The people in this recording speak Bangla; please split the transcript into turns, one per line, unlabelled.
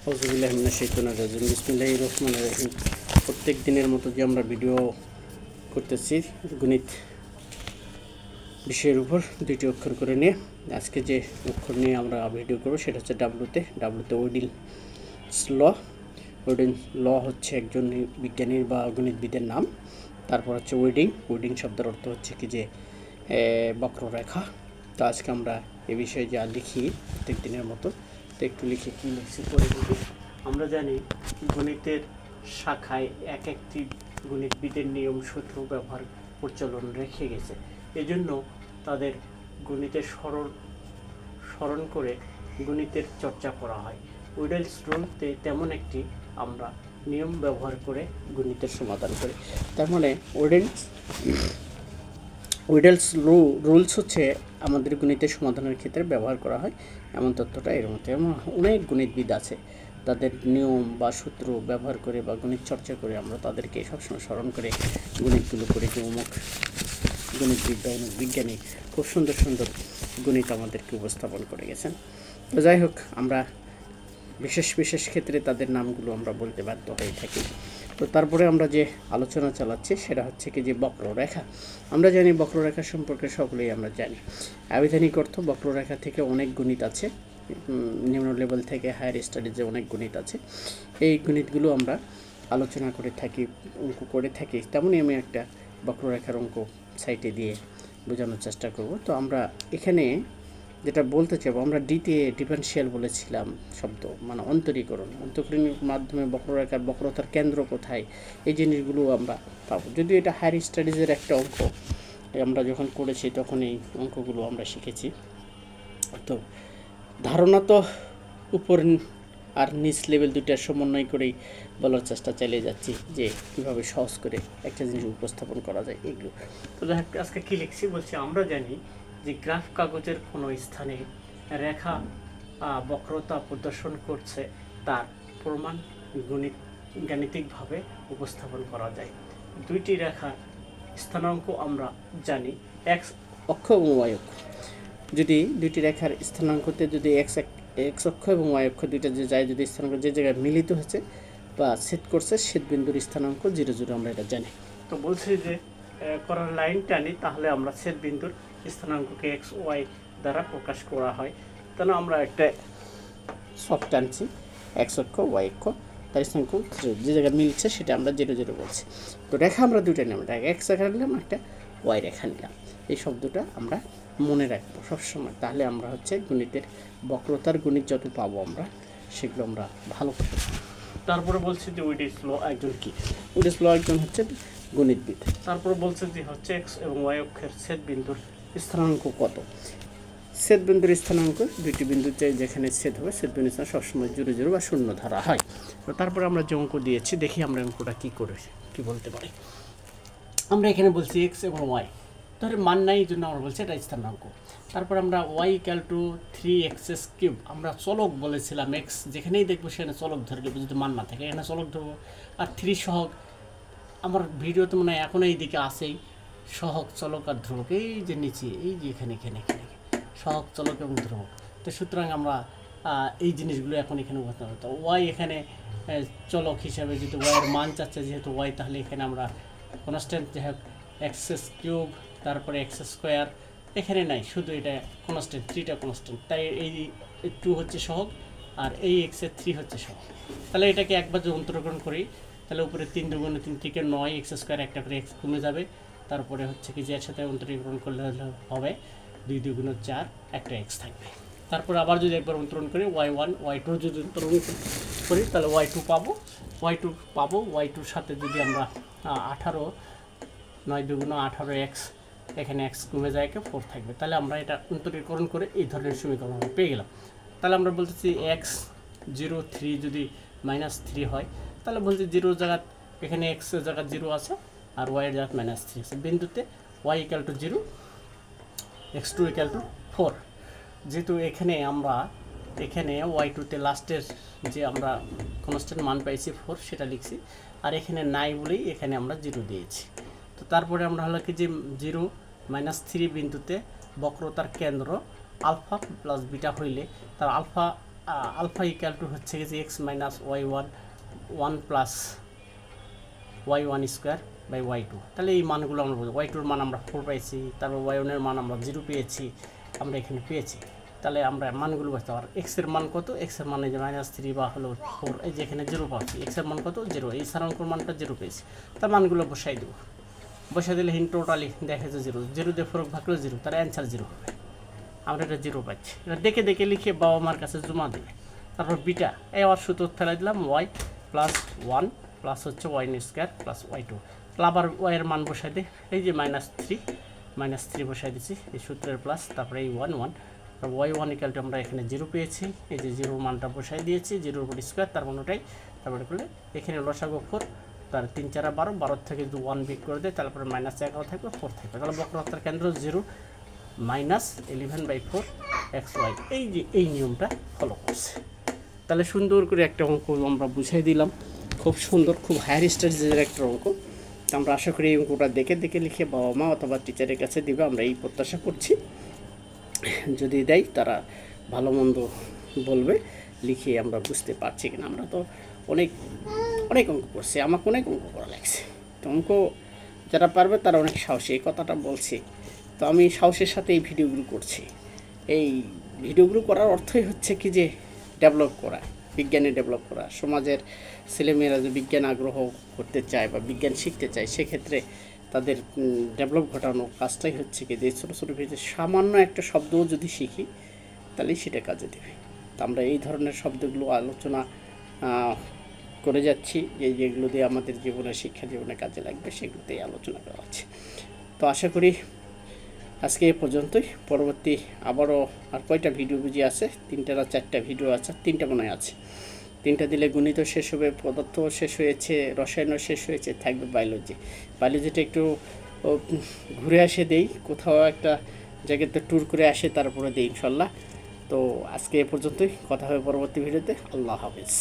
আউযুবিল্লাহি মিনাশ শাইতানির রাজিম বিসমিল্লাহির রহমানির রহিম। প্রত্যেক দিনের মতো যে আমরা ভিডিও করতেছি গণিত বিষয়ের উপর দুইটি অক্ষর করে নিয়ে, আজকে যে অক্ষর নিয়ে আমরা ভিডিও করব সেটা হচ্ছে ডাব্লুতে ওয়েডেলস ল। ওয়েডেলস ল হচ্ছে একজন বিজ্ঞানীর বা গণিতবিদের নাম। তারপর হচ্ছে ওয়েডিং শব্দের অর্থ হচ্ছে কি যে বক্ররেখা। তো আজকে আমরা এ বিষয়ে যা লিখি প্রত্যেক দিনের মতো, তো একটু লিখে কী লিখছি পরে লিখি। আমরা জানি গণিতের শাখায় এক একটি গণিতবিদের নিয়ম সূত্র ব্যবহার প্রচলন রেখে গেছে। এজন্য তাদের গণিতের স্মরণ করে গণিতের চর্চা করা হয়। ওয়েডেলস রুলতে তেমন একটি আমরা নিয়ম ব্যবহার করে গণিতের সমাধান করি। তার মানে ওয়েডেলস রুলস হচ্ছে আমাদের গণিতের সমাধানের ক্ষেত্রে ব্যবহার করা হয় এমন তথ্যটা এর মধ্যে। এমন অনেক গণিতবিদ আছে, তাদের নিয়ম বা সূত্র ব্যবহার করে বা গণিত চর্চা করে আমরা তাদেরকে সবসময় স্মরণ করে গণিতগুলো করে যে অমুক গণিতবিদ বা অমুক বিজ্ঞানী খুব সুন্দর সুন্দর গণিত আমাদেরকে উপস্থাপন করে গেছেন। তো যাই হোক, আমরা বিশেষ ক্ষেত্রে তাদের নামগুলো আমরা বলতে বাধ্য হয়ে থাকি। তো তারপরে আমরা যে আলোচনা চালাচ্ছি সেটা হচ্ছে কি যে বক্ররেখা। আমরা জানি বক্ররেখা সম্পর্কে সকলেই আমরা জানি। আবিধানিক অর্থ বক্ররেখা থেকে অনেক গণিত আছে, নিম্ন লেভেল থেকে হায়ার স্টাডিজে অনেক গণিত আছে। এই গণিতগুলো আমরা আলোচনা করে থাকি, অঙ্ক করে থাকি। তেমনই আমি একটা বক্ররেখার অঙ্ক সাইটে দিয়ে বোঝানোর চেষ্টা করব। তো আমরা এখানে যেটা বলতে চাইব, আমরা ডিফারেনশিয়াল বলেছিলাম শব্দ, মানে অন্তরীকরণের মাধ্যমে বক্ররেখার বক্রতার কেন্দ্র কোথায়, এই জিনিসগুলো আমরা পাবো। যদিও এটা হায়ার স্টাডিজের একটা অঙ্ক, আমরা যখন করেছি তখন এই অঙ্কগুলো আমরা শিখেছি। তো ধারণা তো উপর আর নিচ লেভেল দুইটার সমন্বয় করেই বলার চেষ্টা চালিয়ে যাচ্ছি যে কীভাবে সহজ করে একটা জিনিস উপস্থাপন করা যায় এগুলো। তো আজকে কী লিখছি বলছি, আমরা জানি যে গ্রাফ কাগজের কোনো স্থানে রেখা বক্রতা প্রদর্শন করছে, তার প্রমাণ গাণিতিকভাবে উপস্থাপন করা যায়। দুইটি রেখার স্থানাঙ্ক আমরা জানি এক্স অক্ষ এবং ওয়াই অক্ষ। যদি দুইটি রেখার স্থানাঙ্কতে যদি এক্স অক্ষ এবং ওয়াই অক্ষ দুইটা যে যায়, যদি স্থানাঙ্ক যে জায়গায় মিলিত হয়েছে বা ছেদ করছে, ছেদবিন্দুর স্থানাঙ্ক 0 আমরা এটা জানি। তো বলছি যে করার লাইন টানি, তাহলে আমরা ছেদবিন্দুর স্থানাঙ্ককে এক্স ওয়াই দ্বারা প্রকাশ করা হয়। তাহলে আমরা একটা সফট টানছি, এক্স অক্ষ ওয়াই অক্ষ, তার স্থানাঙ্ক যে জায়গায় মিলছে সেটা আমরা 0 বলছি। তো রেখা আমরা দুইটা নিলাম, একটা এক্স রেখা নিলাম, একটা ওয়াই রেখা নিলাম। এই শব্দটা আমরা মনে রাখবো সবসময়, তাহলে আমরা হচ্ছে গণিতের বক্রতার গণিত যত পাবো আমরা সেগুলো আমরা ভালো করতে পারবো। তারপরে বলছি যে ওয়েডেলস ল একজন কি? ওয়েডেলস ল একজন হচ্ছে গণিতবিদ। তারপরে বলছে যে হচ্ছে এক্স এবং ওয়াই অক্ষের ছেদবিন্দুর স্থানাঙ্ক কত। ছেদবিন্দুর স্থানাঙ্ক দুইটি বিন্দু যেখানে ছেদ হবে, ছেদবিন্দুর স্থান সবসময় 0 বা শূন্য ধরা হয়। তো তারপরে আমরা যে অঙ্ক দিয়েছি, দেখি আমরা অঙ্কটা কী করে কী বলতে পারি। আমরা এখানে বলছি এক্স এবং ওয়াই, ধরে মান নাই, এই জন্য আমরা বলছি এটা স্থানাঙ্ক। তারপর আমরা ওয়াই ইকুয়াল টু 3x³ আমরা চলক বলেছিলাম, এক্স যেখানেই দেখবো সেখানে চলক ধরে নেবো, যদি মান না থাকে এখানে চলক ধরবো। আর 3 সহগ, আমার ভিডিওতে মনে হয় এখন এই দিকে আসেই সহগ, চলক আর ধ্রুবক, এই যে নিচে এই যে এখানে সহগ, চলক এবং ধ্রুবক। তো সুতরাং আমরা এই জিনিসগুলো এখন এখানে উপস্থাপন করতে হবে। ওয়াই এখানে চলক হিসাবে যদি ওয়াইয়ের মান চাচ্ছে যেহেতু ওয়াই, তাহলে এখানে আমরা কনস্ট্যান্ট যাই হোক x³ তারপরে x², এখানে নাই, শুধু এটা কনস্ট্যান্ট, 3টা কনস্ট্যান্ট, তাই এই 2 হচ্ছে সহগ আর এই x এর 3 হচ্ছে সহগ। তাহলে এটাকে একবার যদি অন্তরকরণ করি, তাহলে উপরে 3 × 3 থেকে 9, x² একটা করে x কমে যাবে। তারপরে হচ্ছে কি যে এর সাথে অন্তরীকরণ করলে হবে 2 × 2 = 4, একটা x থাকবে। তারপর আবার যদি একবার অন্তরণ করি y1 y2 যদি অন্তরণ করি, তাহলে y2 পাবো। y2-র সাথে যদি আমরা 18, 9 × 2 = 18x, এখানে x কমে যায় 4 থাকবে। তাহলে আমরা এটা অন্তরীকরণ করে এই ধরনের সমীকরণ আমরা পেয়ে গেলাম। তাহলে আমরা বলতেছি x 0 3 যদি -3 হয়, তাহলে বলছি 0 জায়গা এখানে x এর জায়গা 0 আছে আর y এর জায়গা -3 আছে। বিন্দুতে y = 0, x2 = 4। যেহেতু এখানে আমরা y2-তে লাস্টের যে আমরা কনস্ট্যান্ট মান পাইছি 4, সেটা লিখছি, আর এখানে নাই বলেই এখানে আমরা 0 দিয়েছি। তো তারপরে আমরা হলো কি যে 0 -3 বিন্দুতে বক্রতার কেন্দ্র আলফা প্লাস বিটা হইলে তার আলফা আলফা ইকুয়াল টু হচ্ছে যে x minus y one one plus y one square by y two. তাহলে এই মানগুলো আমরা বলবো, ওয়াই টুর মান আমরা 4 পাইছি, তারপর ওয়াই ওয়ানের মান আমরা 0 পেয়েছি, আমরা এখানে পেয়েছি। তাহলে আমরা মানগুলো বসতে পারবো। এক্সের মান কত, এক্সের মান এই যে -3 বা হলো 4, এই যে এখানে 0 পাচ্ছি, এক্সের মান কত 0, এই সারাঙ্কর মানটা 0 পেয়েছি, তার মানগুলো বসাই দেবো। বসাই দিলে হিন টোটালি দেখে যে 0 0 দিয়ে 4 ভাগ করলে 0, তার অ্যান্সার 0 হবে। আমরা এটা 0 পাচ্ছি। এবার দেখে দেখে লিখে বাবা মার কাছে জমা দেবে। তারপর বিটা এই আবার সূত্র ফেলে দিলাম, ওয়াই প্লাস 1 প্লাস হচ্ছে y square plus y two. তাহলে আবার ওয়াইয়ের মান বসাই দিই, এই যে -3 বসাই দিচ্ছি এই সূত্রের প্লাস, তারপরে এই 1 1, ওয়াই ওয়ান ইকুয়াল টু আমরা এখানে 0 পেয়েছি, এই যে 0 মানটা বসাই দিয়েছি, 0 উপর স্কোয়ার তার মানটাই, তারপরে করলে এখানে লসাগু 4, তার 3 4 12, 12 থেকে যদি 1 বিয়োগ করে দেয় তারপরে -11 থাকবে, 4 থাকবে। তাহলে বক্রতার কেন্দ্র 0 -11/4 xy, এই যে এই নিয়মটা ফলো করছে। তাহলে সুন্দর করে একটা অঙ্ক আমরা বুঝাই দিলাম, খুব সুন্দর, খুব হায়ার স্টাডিজের একটা অঙ্ক। তো আমরা আশা করি এই অঙ্কটা দেখে দেখে লিখে বাবা মা অথবা টিচারের কাছে দিবে, আমরা এই প্রত্যাশা করছি। যদি দেয় তারা ভালো মন্দ বলবে, লিখে আমরা বুঝতে পারছি কিনা। আমরা তো অনেক অনেক অঙ্ক করছি, আমাকে অনেক অঙ্ক করা লাগছে। তো অঙ্ক যারা পারবে তারা অনেক সাহসী, এই কথাটা বলছি। তো আমি সাহসের সাথে এই ভিডিওগুলো করছি। এই ভিডিওগুলো করার অর্থই হচ্ছে কি যে ডেভেলপ করা, বিজ্ঞানে ডেভেলপ করা। সমাজের ছেলেমেয়েরা যে বিজ্ঞান আগ্রহ করতে চায় বা বিজ্ঞান শিখতে চায়, সেক্ষেত্রে তাদের ডেভেলপ ঘটানোর কাজটাই হচ্ছে কি যে ছোটো ছোটো ভিতরে সামান্য একটা শব্দও যদি শিখি তাহলেই সেটা কাজে দেবে। তো আমরা এই ধরনের শব্দগুলো আলোচনা করে যাচ্ছি, যেগুলো দিয়ে আমাদের জীবনে, শিক্ষা জীবনে কাজে লাগবে, সেগুলোতেই আলোচনা করা হচ্ছে। তো আশা করি আজকে এ পর্যন্তই। পরবর্তী আবারও আর কয়টা ভিডিও বুঝি আছে, 3টা না 4টা ভিডিও আছে, 3টা মনে আছে। 3টা দিলে গণিত শেষ হবে, পদার্থ শেষ হয়েছে, রসায়নও শেষ হয়েছে, থাকবে বায়োলজি। বায়োলজিটা একটু ঘুরে আসে দেই, কোথাও একটা জায়গাতে ট্যুর করে আসে, তারপরে দেই ইনশাল্লাহ। তো আজকে এ পর্যন্তই, কথা হবে পরবর্তী ভিডিওতে। আল্লাহ হাফেজ।